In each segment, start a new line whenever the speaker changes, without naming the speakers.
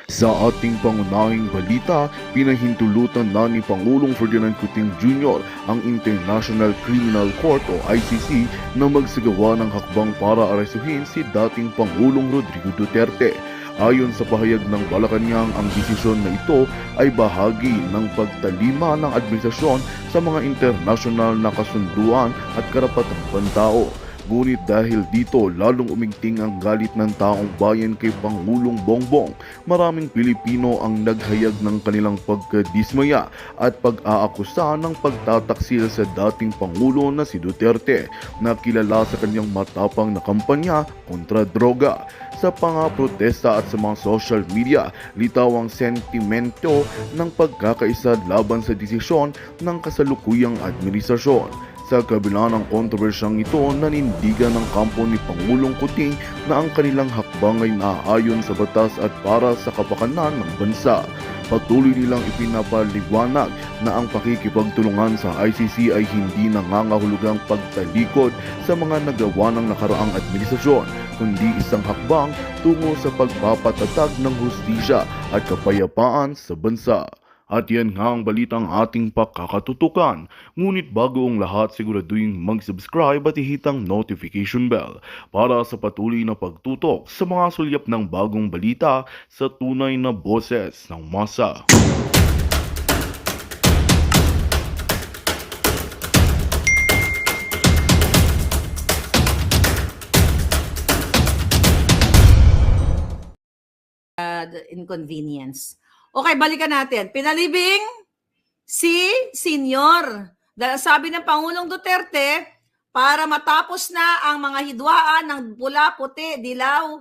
Sa ating pangunahing balita, pinahintulutan na ni Pangulong Ferdinand Cuting Jr. ang International Criminal Court o ICC na magsagawa ng hakbang para arestuhin si dating Pangulong Rodrigo Duterte. Ayon sa pahayag ng Malacanang, ang desisyon na ito ay bahagi ng pagtalima ng administrasyon sa mga internasyonal na kasunduan at karapatang pantao. Ngunit dahil dito lalong umigting ang galit ng taong bayan kay Pangulong Bongbong, maraming Pilipino ang naghayag ng kanilang pagkadismaya at pag-aakusa ng pagtataksil sa dating Pangulo na si Duterte, na kilala sa kanyang matapang na kampanya kontra droga. Sa protesta at sa mga social media, litaw ang sentimento ng pagkakaisa laban sa desisyon ng kasalukuyang administrasyon. Sa kabila ng kontrobersyang ito, nanindigan ng kampo ni Pangulong Cuting na ang kanilang hakbang ay naaayon sa batas at para sa kapakanan ng bansa. Patuloy nilang ipinapaliwanag na ang pakikipagtulungan sa ICC ay hindi nangangahulugang pagtalikod sa mga nagawa ng nakaraang administrasyon, kundi isang hakbang tungo sa pagpapatatag ng hustisya at kapayapaan sa bansa. At yan nga ang balitang ating pakakatutukan. Ngunit bago ang lahat, siguraduhin mag-subscribe at ihitang notification bell para sa patuloy na pagtutok sa mga sulyap ng bagong balita sa tunay na boses ng masa.
The inconvenience. Okay, balikan natin. Pinalibing si Senyor. Dahil sabi ng Pangulong Duterte, para matapos na ang mga hidwaan ng pula, puti, dilaw,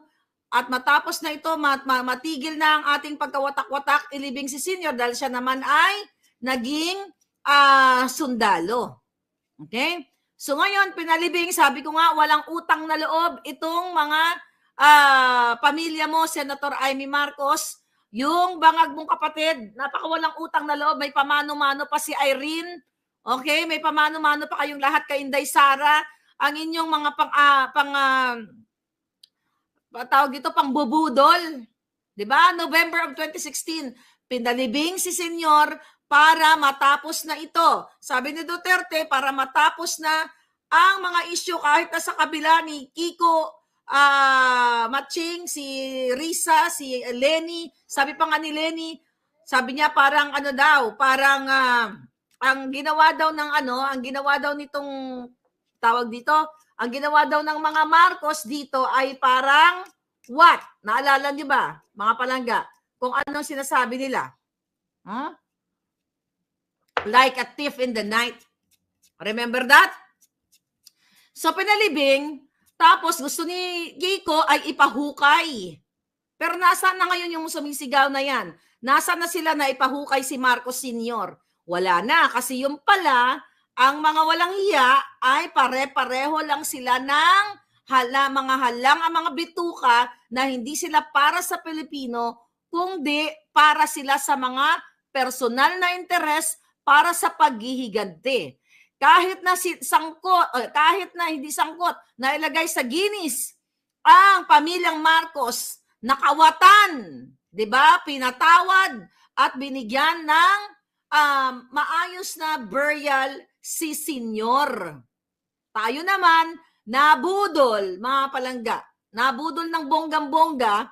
at matapos na ito, matigil na ang ating pagkawatak-watak, ilibing si Senyor dahil siya naman ay naging sundalo. Okay? So ngayon, pinalibing, sabi ko nga, walang utang na loob itong mga pamilya mo, Senator Amy Marcos. Yung bangag mong kapatid, napakawalang utang na loob, may pamano-mano pa si Irene, okay, may pamano-mano pa kayong lahat kay Inday Sara, ang inyong mga tawag dito, pangbubudol, di ba? November of 2016, pinalibing si Senyor para matapos na ito. Sabi ni Duterte, para matapos na ang mga issue kahit na sa kabila ni Kiko Matching, si Risa, si Lenny, sabi pa nga ni Lenny, sabi niya parang ano daw, parang ang ginawa daw ng ang ginawa daw nitong tawag dito, ang ginawa daw ng mga Marcos dito ay parang what? Naalala niyo ba, mga palangga, kung anong sinasabi nila? Huh? Like a thief in the night. Remember that? So pinalibing, tapos gusto ni Kiko ay ipahukay. Pero nasaan na ngayon yung sumisigaw na yan? Nasaan na sila na ipahukay si Marcos Sr.? Wala na, kasi yung pala, ang mga walang hiya ay pare-pareho lang sila ng mga halang ang mga bituka na hindi sila para sa Pilipino, kundi para sila sa mga personal na interes para sa paghihiganti. Kahit na kahit na hindi sangkot, na ilagay sa Guinness ang pamilyang Marcos, nakawatan, 'di ba? Pinatawad at binigyan ng maayos na burial si Senyor. Tayo naman nabudol, mga palangga. Nabudol ng bonggang-bongga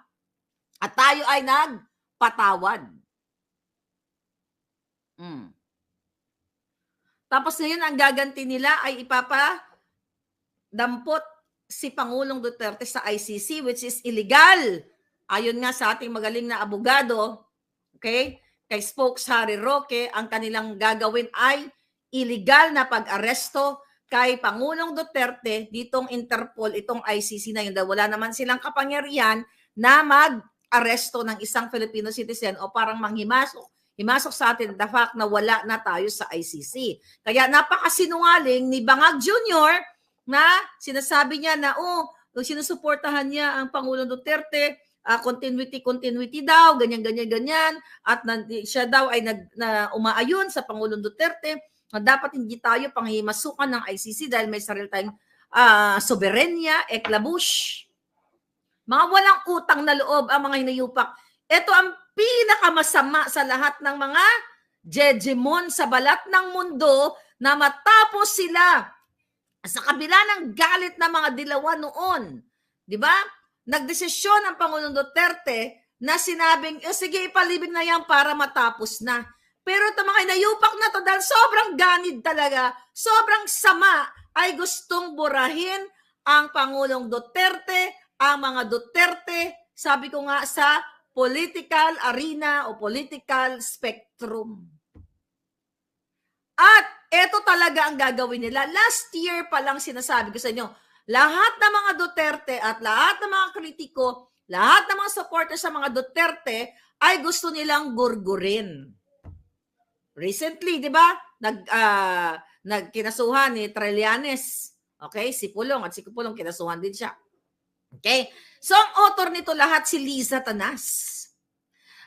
at tayo ay nagpatawad. Tapos ngayon, ang gaganti nila ay ipapadampot si Pangulong Duterte sa ICC, which is illegal. Ayon nga sa ating magaling na abogado, okay, kay Spokes Harry Roque, ang kanilang gagawin ay illegal na pag-aresto kay Pangulong Duterte ditong Interpol, itong ICC na yun. Wala naman silang kapangyarihan na mag-aresto ng isang Filipino citizen o parang himasok sa atin the fact na wala na tayo sa ICC. Kaya napakasinungaling ni Bangag Jr. na sinasabi niya na sinusuportahan niya ang Pangulong Duterte, continuity daw, ganyan. At siya daw ay umaayon sa Pangulong Duterte na dapat hindi tayo panghimasukan ng ICC dahil may sarili tayong soberenya, eklabush. Mga walang utang na loob ang mga hinayupak Ito ang pinakamasama sa lahat ng mga jejemon sa balat ng mundo na matapos sila sa kabila ng galit ng mga dilawan noon. Di ba? Nagdesisyon ang Pangulong Duterte na sinabing, sige, ipalibing na yan para matapos na. Pero ito mga inayupak na to dahil sobrang ganid talaga, sobrang sama, ay gustong burahin ang Pangulong Duterte, ang mga Duterte, sabi ko nga sa political arena o political spectrum. At ito talaga ang gagawin nila. Last year pa lang sinasabi ko sa inyo, lahat ng mga Duterte at lahat ng mga kritiko, lahat ng mga supporters sa mga Duterte ay gusto nilang gurgurin. Recently, di ba? Nagkinasuhan ni Trillanes. Okay? Si Pulong at si Pulong kinasuhan din siya. Okay? So, ang author nito lahat si Liza Tanas.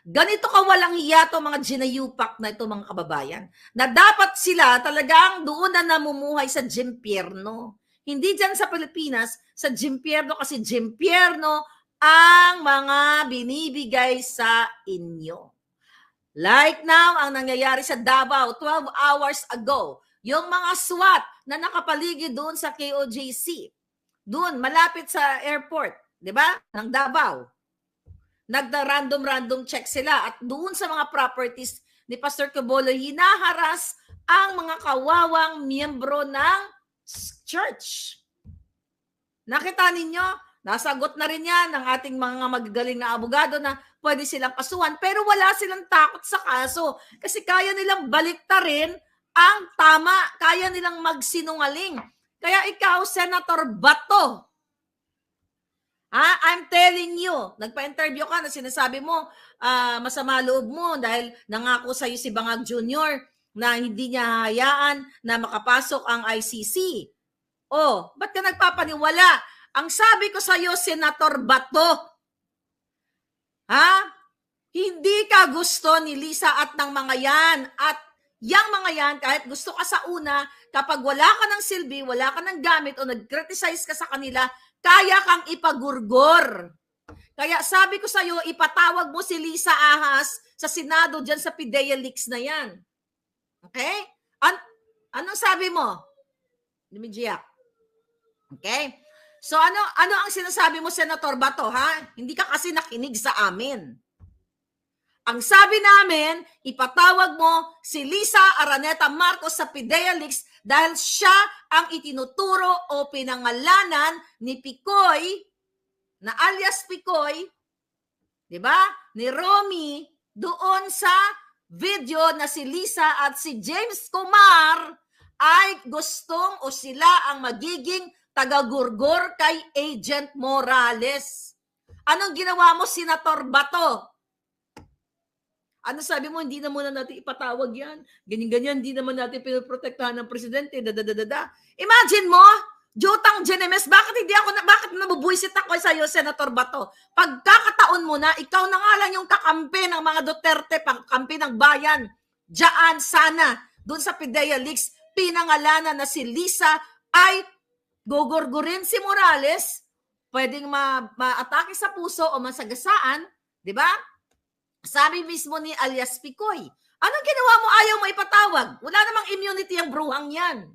Ganito kawalang hiya itong mga ginayupak na ito mga kababayan. Na dapat sila talagang doon na namumuhay sa Gimpierno. Hindi dyan sa Pilipinas, sa Gimpierno kasi Gimpierno ang mga binibigay sa inyo. Like now, ang nangyayari sa Davao 12 hours ago, yung mga SWAT na nakapaligid doon sa KOJC, doon malapit sa airport, di ba? Ng Davao. Nagda-random check sila at doon sa mga properties ni Pastor Quiboloy, hinaharas ang mga kawawang miyembro ng church. Nakita ninyo, nasagot na rin yan ng ating mga magagaling na abogado na pwede silang kasuhan, pero wala silang takot sa kaso kasi kaya nilang baliktarin ang tama, kaya nilang magsinungaling. Kaya ikaw, Senator Bato, I'm telling you, nagpa-interview ka na sinasabi mo, masama loob mo dahil nangako sa'yo si Bangag Jr. na hindi niya hayaan na makapasok ang ICC. Oh, ba't ka nagpapaniwala? Ang sabi ko sa'yo, Senator Bato, hindi ka gusto ni Lisa at ng mga yan. At yang mga yan, kahit gusto ka sa una, kapag wala ka ng silbi, wala ka ng gamit o nag-criticize ka sa kanila, kaya kang ipagurgor. Kaya sabi ko sa'yo, ipatawag mo si Lisa Ahas sa Senado dyan sa PIDEA Leaks na yan. Okay? Anong sabi mo? Lumigiyak. Okay? So ano ang sinasabi mo, Senator Bato, ha? Hindi ka kasi nakinig sa amin. Ang sabi namin, ipatawag mo si Lisa Araneta Marcos sa PIDEA Leaks dahil siya ang itinuturo o pinangalanan ni Picoy, na alias Picoy, di ba? Ni Romy, doon sa video na si Lisa at si James Kumar ay gustong o sila ang magiging tagagurgor kay Agent Morales. Anong ginawa mo, Senator Bato? Ano sabi mo, hindi na muna natin ipatawag yan. Ganyan-ganyan, hindi naman natin pinoprotektahan ng presidente. Imagine mo, Jotang Genemes, bakit nabubuisit ako sa iyo, Senator Bato? Pagkakataon mo na, ikaw na nga lang yung kakampi ng mga Duterte, pangkampi ng bayan. Diyan sana, doon sa PIDEA Leaks, pinangalanan na si Lisa ay gugurgurin si Morales, pwedeng ma-atake sa puso o masagasaan, di ba? Sabi mismo ni alias Picoy, anong ginawa mo? Ayaw mo ipatawag. Wala namang immunity ang bruhang yan.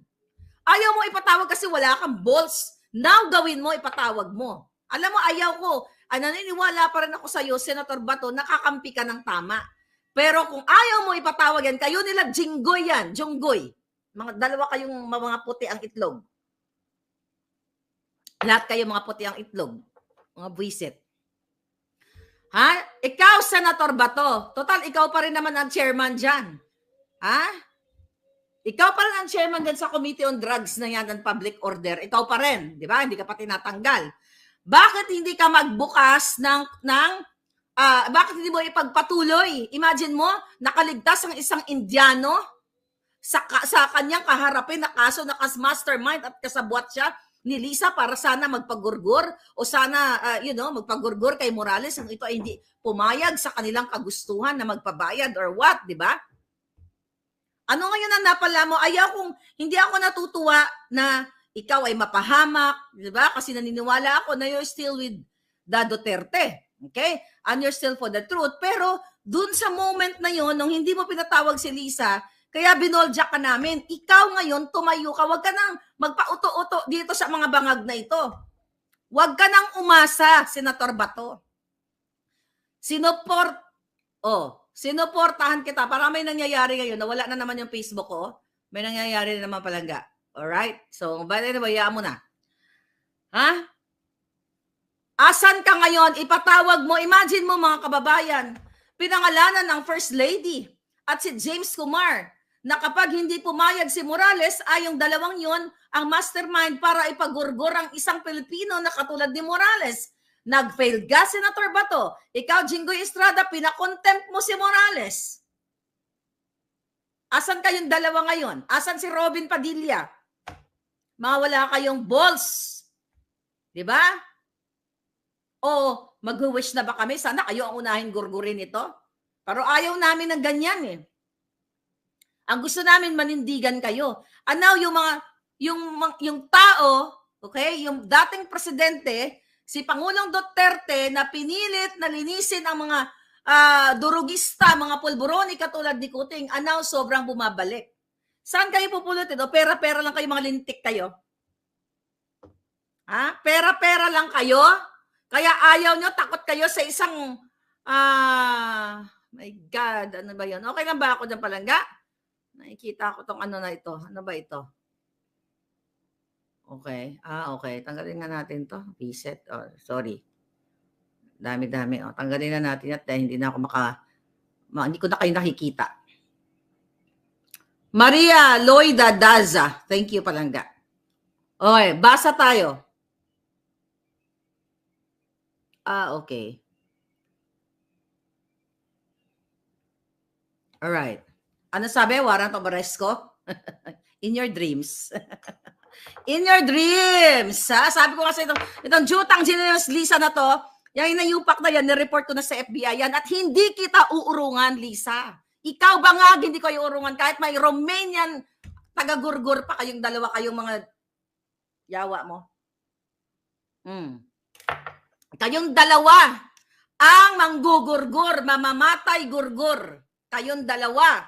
Ayaw mo ipatawag kasi wala kang balls. Now gawin mo, ipatawag mo. Alam mo, ayaw ko. Naniniwala pa rin ako sa iyo, Senator Bato, nakakampi ka ng tama. Pero kung ayaw mo ipatawag yan, kayo nila Jinggoy yan, Jonggoy. Dalawa kayong mga puti ang itlog. Lahat kayo mga puti ang itlog. Mga buwisit. Ikaw, Senator Bato, total, ikaw pa rin naman ang chairman dyan. Ikaw pa rin ang chairman dyan sa Committee on Drugs na yan and Public Order. Ikaw pa rin, di ba? Hindi ka pa tinatanggal. Bakit hindi ka magbukas bakit hindi mo ipagpatuloy? Imagine mo, nakaligtas ang isang Indiano sa kanyang kaharapin na kaso na mastermind at kasabwat siya ni Lisa para sana magpagurgur o sana, magpagurgur kay Morales ang ito ay hindi pumayag sa kanilang kagustuhan na magpabayad or what, di ba? Ano ngayon ang napala mo? Hindi ako natutuwa na ikaw ay mapahamak, di ba? Kasi naniniwala ako na you're still with the Duterte. Okay? And you're still for the truth. Pero dun sa moment na yon, nung hindi mo pinatawag si Lisa, kaya binoljak ka namin. Ikaw ngayon, tumayo ka. Huwag ka nang magpa-uto-uto dito sa mga bangag na ito. Huwag ka nang umasa, Senator Bato. Sinuportahan kita. Para may nangyayari ngayon na wala na naman yung Facebook ko. May nangyayari na naman palangga. Alright? So, by the way, hayaan mo na. Ha? Asan ka ngayon? Ipatawag mo. Imagine mo mga kababayan, pinangalanan ng First Lady at si James Kumar na kapag hindi pumayag si Morales ay yung dalawang yon ang mastermind para ipagurgor ang isang Pilipino na katulad ni Morales. Nag-fail ka, Senator Bato. Ikaw, Jinggoy Estrada, pinakontempt mo si Morales. Asan kayong dalawa ngayon? Asan si Robin Padilla? Mawala kayong balls. Diba? O mag-wish na ba kami? Sana kayo ang unahin gurgurin ito. Pero ayaw namin ng ganyan eh. Ang gusto namin manindigan kayo. And now yung tao, okay, yung dating presidente, si Pangulong Duterte na pinilit na linisin ang mga durugista, mga pulburoni katulad ni Kuting, and now sobrang bumabalik. Saan kayo pupulutin? O pera-pera lang kayo, mga lintik kayo? Ha? Pera-pera lang kayo? Kaya ayaw nyo, takot kayo sa isang, my God, ano ba yun? Okay lang ba ako dyan palangga? Nakikita ko tong ano na ito. Ano ba ito? Okay. Okay. Tanggalin nga natin to. Reset. Oh, sorry. Dami-dami. Oh, tanggalin na natin at hindi na ako hindi ko na kayo nakikita. Maria Loida Daza. Thank you, palangga. Okay. Basa tayo. Okay. Alright. Ano sabi? Warrant of arrest ko? In your dreams. In your dreams. Ha? Sabi ko kasi itong jutang generous Lisa na to, yung inayupak na yan, nireport ko na sa FBI yan at hindi kita uurungan, Lisa. Ikaw ba nga, hindi ko iurungan kahit may Romanian taga-gurgur pa kayong dalawa, kayong mga yawa mo. Kayong dalawa ang manggugurgur, mamamatay gurgur. Kayong dalawa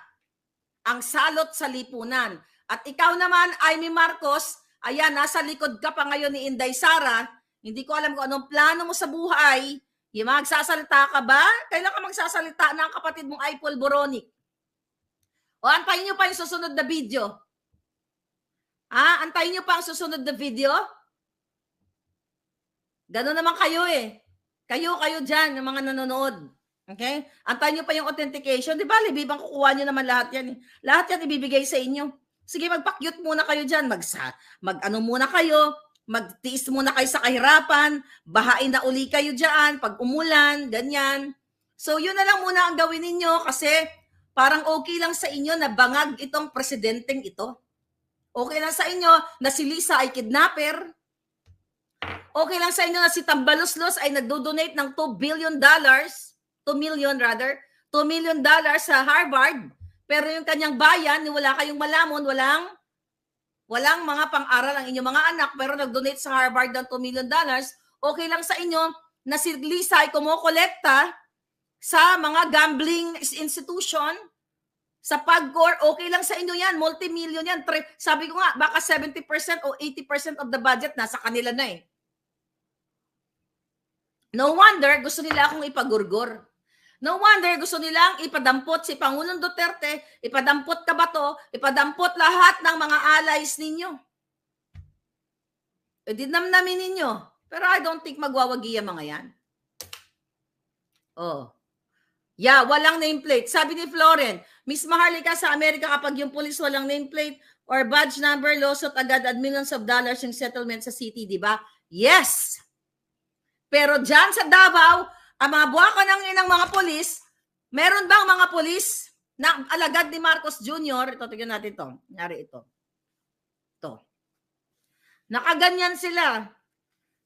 ang salot sa lipunan. At ikaw naman, Amy Marcos, ayan, nasa likod ka pa ngayon ni Inday Sara. Hindi ko alam kung anong plano mo sa buhay. Magsasalita ka ba? Kailan ka magsasalita ng kapatid mong Ipol Boronic? O antayin nyo pa yung susunod na video. Antayin nyo pa ang susunod na video? Gano'n naman kayo eh. Kayo dyan, yung mga nanonood. Okay? Antayin nyo pa yung authentication. Di ba, libibang kukuha nyo naman lahat yan. Lahat yan ibibigay sa inyo. Sige, magpakyut muna kayo dyan. Mag-ano muna kayo. Magtiis muna kayo sa kahirapan. Bahain na uli kayo dyan. Pag umulan, ganyan. So, yun na lang muna ang gawin ninyo kasi parang okay lang sa inyo na bangag itong presidenteng ito. Okay lang sa inyo na si Lisa ay kidnapper. Okay lang sa inyo na si Tambaloslos ay nagdo-donate ng $2 million sa Harvard. Pero yung kanyang bayan, wala kayong malamon, walang mga pang-aral ang inyong mga anak, pero nag-donate sa Harvard ng $2 million. Okay lang sa inyo na si Lisa ay kumukolekta sa mga gambling institution, sa PAGCOR, okay lang sa inyo yan, multi-million yan. Sabi ko nga, baka 70% o 80% of the budget nasa kanila na eh. No wonder gusto nila akong ipagurgur. No wonder gusto nilang ipadampot si Pangulong Duterte, ipadampot ka ba to, ipadampot lahat ng mga allies ninyo. Dinamnamin ninyo. Pero I don't think magwawagi ang mga yan. Walang nameplate. Sabi ni Floren, Miss Maharlika, sa Amerika kapag yung police walang nameplate or badge number, lawsuit agad at millions of dollars yung settlement sa city, di ba? Yes! Pero dyan sa Davao, ang mga buwaka ng inang mga polis, meron bang mga polis na alagad ni Marcos Jr.? Ito, tignan natin ito. Nangyari ito. Ito. Nakaganyan sila.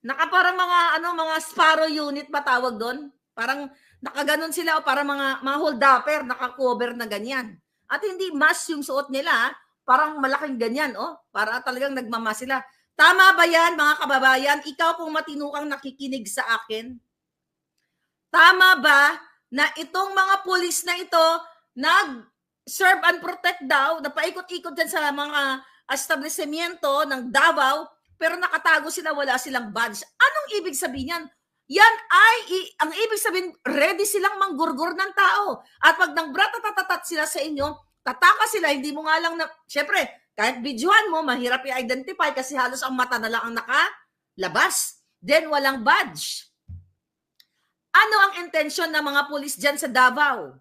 Nakaparang mga Sparrow unit ba tawag doon? Parang nakaganon sila o parang mga hold-upper, naka-cover na ganyan. At hindi mask yung suot nila, parang malaking ganyan, para talagang nagmamas sila. Tama ba yan, mga kababayan? Ikaw kung matinukang nakikinig sa akin, Tama ba na itong mga pulis na ito nag-serve and protect daw, napaikot-ikot dyan sa mga establishmento ng Davao, pero nakatago sila, wala silang badge. Anong ibig sabihin yan? Yan ay, ang ibig sabihin, ready silang manggurgur ng tao. At pag nang bratatatat sila sa inyo, tataka sila, hindi mo nga lang na, syempre, kahit videohan mo, mahirap i-identify kasi halos ang mata na lang ang nakalabas. Then, walang badge. Ano ang intensyon ng mga pulis dyan sa Davao?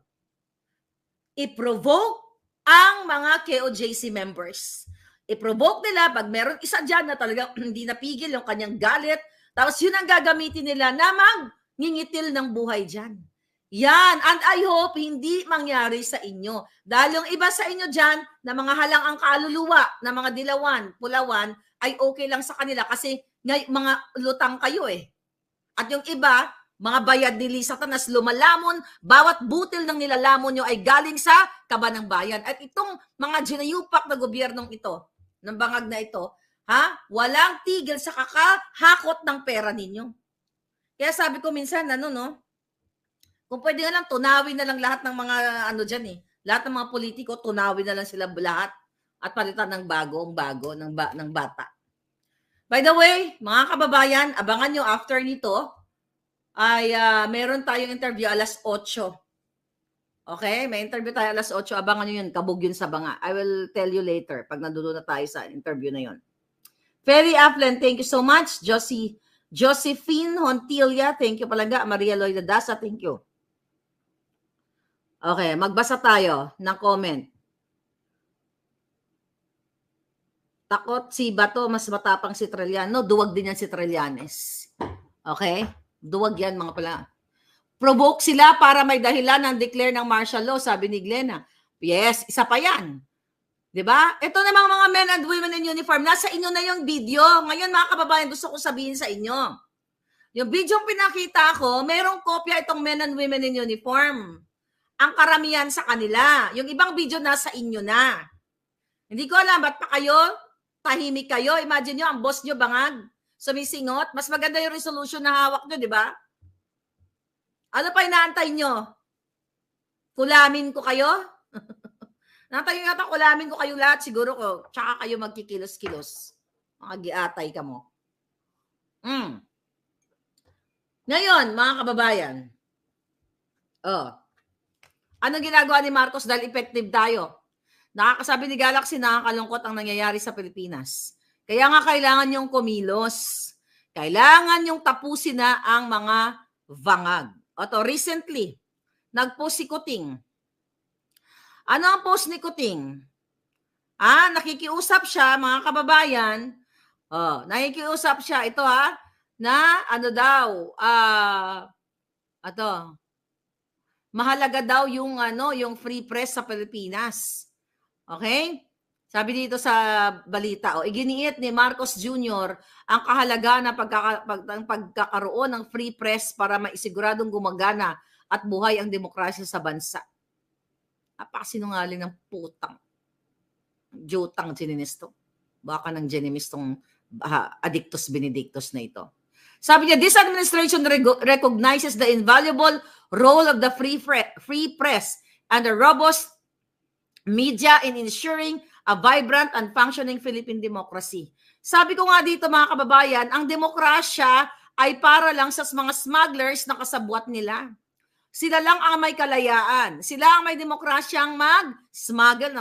I-provoke ang mga KOJC members. I-provoke nila pag meron isa dyan na talagang hindi napigil yung kanyang galit, tapos yun ang gagamitin nila na mangingitil ng buhay dyan. Yan. And I hope hindi mangyari sa inyo. Dahil yung iba sa inyo dyan na mga halang ang kaluluwa, na mga dilawan, pulawan, ay okay lang sa kanila kasi mga lutang kayo eh. At yung iba, mga bayad nili Satanas lumalamon, bawat butil ng nilalamon nyo ay galing sa kaba ng bayan. At itong mga ginayupak na gobyernong ito, ng bangag na ito, walang tigil sa kakahakot ng pera ninyo. Kaya sabi ko minsan, kung pwede nga lang, tunawin na lang lahat ng mga lahat ng mga politiko, tunawin na lang sila lahat at palitan ng bago ng bata. By the way, mga kababayan, abangan nyo after nito, ay meron tayong interview alas 8. Okay? May interview tayo alas 8. Abangan nyo yun. Kabog yun sa banga. I will tell you later pag nandulo na tayo sa interview na yun. Ferry Aflen, thank you so much. Josephine Hontilia, thank you palaga. Maria Loida Dasa, thank you. Okay, magbasa tayo ng comment. Takot si Bato, mas matapang si Trillanes. Duwag din yan si Trillanes. Okay? Duwag yan mga pala. Provoke sila para may dahilan ng declare ng martial law, sabi ni Glenna. Yes, isa pa yan. Diba? Ito namang mga men and women in uniform. Nasa inyo na yung video. Ngayon mga kababayan, gusto ko sabihin sa inyo. Yung video yung pinakita ko, merong kopya itong men and women in uniform. Ang karamihan sa kanila. Yung ibang video nasa inyo na. Hindi ko alam, ba't pa kayo? Tahimik kayo. Imagine nyo, ang boss nyo bangag. Sumisingot. Mas maganda yung resolution na hawak nyo, di ba? Ano pa inaantay nyo? Kulamin ko kayo? Natayo yata, kulamin ko kayo lahat. Siguro ko, tsaka kayo magkikilos-kilos. Mga giatay ka mo. Ngayon, mga kababayan. Anong ginagawa ni Marcos dahil effective tayo? Nakakasabi ni Galaxy, nakakalungkot ang nangyayari sa Pilipinas. Kaya nga kailangan yung kumilos. Kailangan yung tapusin na ang mga vangag. Recently, nag-post si Kuting. Ano ang post ni Kuting? Nakikiusap siya, mga kababayan. Nakikiusap siya. Ito na mahalaga daw yung free press sa Pilipinas. Okay? Sabi dito sa balita, iginiit ni Marcos Jr. ang kahalagaan ng pagkakaroon ng free press para maisiguradong gumagana at buhay ang demokrasya sa bansa. Napakasinungaling ng putang. Jutang Geninisto. Baka ng Genimistong Addictus Benedictus na ito. Sabi niya, this administration recognizes the invaluable role of the free press and the robust media in ensuring a vibrant and functioning Philippine democracy. Sabi ko nga dito mga kababayan, ang demokrasya ay para lang sa mga smugglers na kasabwat nila. Sila lang ang may kalayaan. Sila ang may demokrasyang mag-smuggle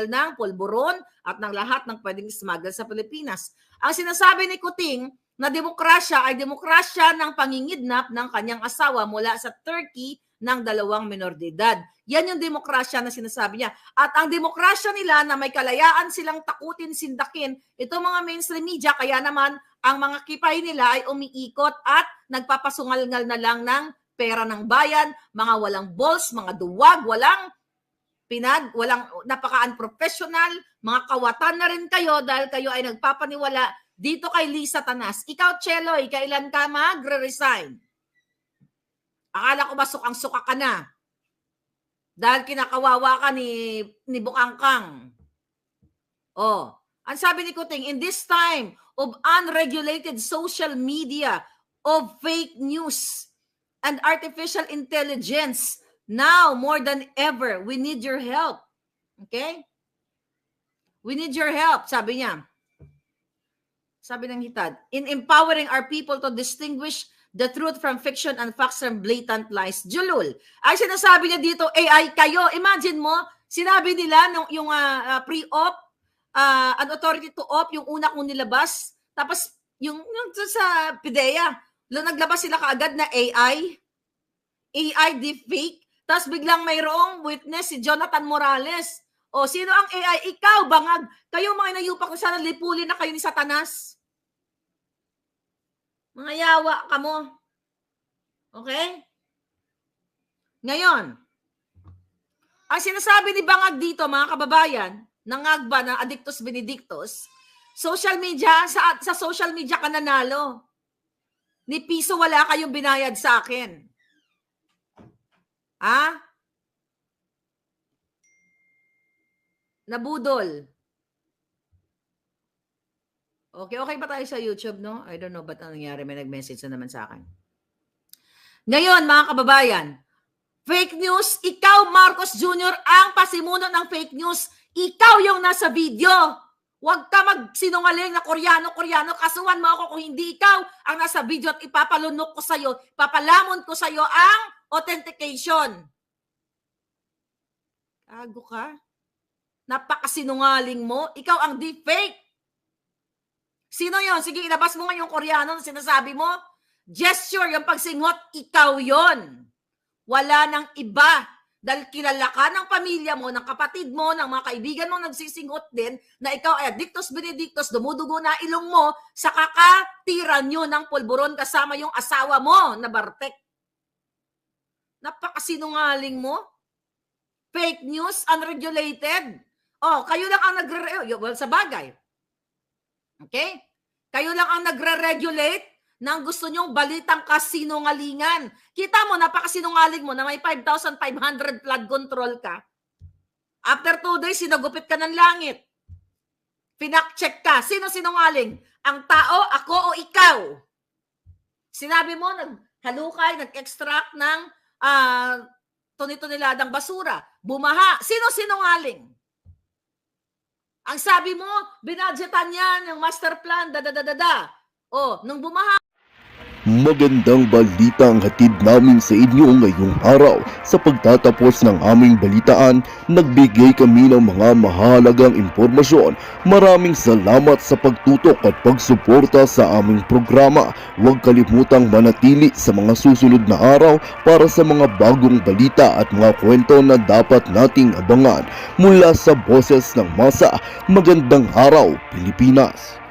ng pulburon at ng lahat ng pwedeng smuggle sa Pilipinas. Ang sinasabi ni Kuting na demokrasya ay demokrasya ng pangingidnap ng kanyang asawa mula sa Turkey ng 2 menor de edad. Yan yung demokrasya na sinasabi niya. At ang demokrasya nila na may kalayaan silang takutin, sindakin, ito mga mainstream media, kaya naman ang mga kipay nila ay umiikot at nagpapasungal-ngal na lang ng pera ng bayan, mga walang balls, mga duwag, walang napaka-unprofessional, mga kawatan na rin kayo dahil kayo ay nagpapaniwala dito kay Lisa Tanas. Ikaw, Cheloy, kailan ka magre-resign? Akala ko ba sukang-suka ka na? Dahil kinakawawa ka ni Bukangkang. Ang sabi ni Kuting, in this time of unregulated social media, of fake news, and artificial intelligence. Now, more than ever, we need your help. Okay? We need your help, sabi niya. Sabi ng Hitad, in empowering our people to distinguish the truth from fiction and facts from blatant lies. Julul, ay sinasabi niya dito, AI kayo. Imagine mo, sinabi nila yung pre-op, an authority to op, yung una kong nilabas, tapos yung sa PIDEA, naglabas sila kaagad na AI deepfake, tapos biglang mayroong witness si Jonathan Morales. O, sino ang AI? Ikaw, bangag. Kayo mga inayupa ko sana, lipulin na kayo ni Satanas. Mga yawa ka mo. Okay? Ngayon, ang sinasabi ni Bangag dito, mga kababayan, nangagba ng Addictus Benedictus, social media, sa social media ka nanalo. Ni piso wala kayong binayad sa akin. Ha? Nabudol. Okay ba tayo sa YouTube, no? I don't know ba't ang nangyari. May nag-message na naman sa akin. Ngayon, mga kababayan, fake news, ikaw, Marcos Jr., ang pasimuno ng fake news. Ikaw yung nasa video. Huwag ka magsinungaling na Koreano. Kasuhan mo ako kung hindi ikaw ang nasa video at ipapalunok ko sa'yo, papalamon ko sa'yo ang authentication. Kago ka? Napakasinungaling mo. Ikaw ang deepfake. Sino yon? Sige, ilabas mo nga yung Koreano na sinasabi mo. Gesture, yung pagsingot, ikaw yon. Wala nang iba. Dahil kilala ka ng pamilya mo, ng kapatid mo, ng mga kaibigan mo nagsisingot din na ikaw ay Addictus Benedictus, dumudugo na ilong mo sa kakatiran nyo ng pulburon kasama yung asawa mo na Bartek. Napakasinungaling mo. Fake news, unregulated. Oh, kayo lang ang well, sa bagay. Okay? Kayo lang ang nagre-regulate ng gusto nyong balitang kasinungalingan. Kita mo, napakasinungaling mo na may 5,500 flood control ka. After 2 days, sinagupit ka ng langit. Pinak-check ka. Sino sinungaling? Ang tao, ako o ikaw? Sinabi mo, naghalukay, nag-extract ng tuniladang basura. Bumaha. Sino sinungaling? Ang sabi mo, binadgetan niya ng master plan, O, nung bumaha.
Magandang balita ang hatid namin sa inyo ngayong araw. Sa pagtatapos ng aming balitaan, nagbigay kami ng mga mahalagang impormasyon. Maraming salamat sa pagtutok at pagsuporta sa aming programa. Huwag kalimutang manatili sa mga susunod na araw para sa mga bagong balita at mga kwento na dapat nating abangan. Mula sa Boses ng Masa, magandang araw, Pilipinas!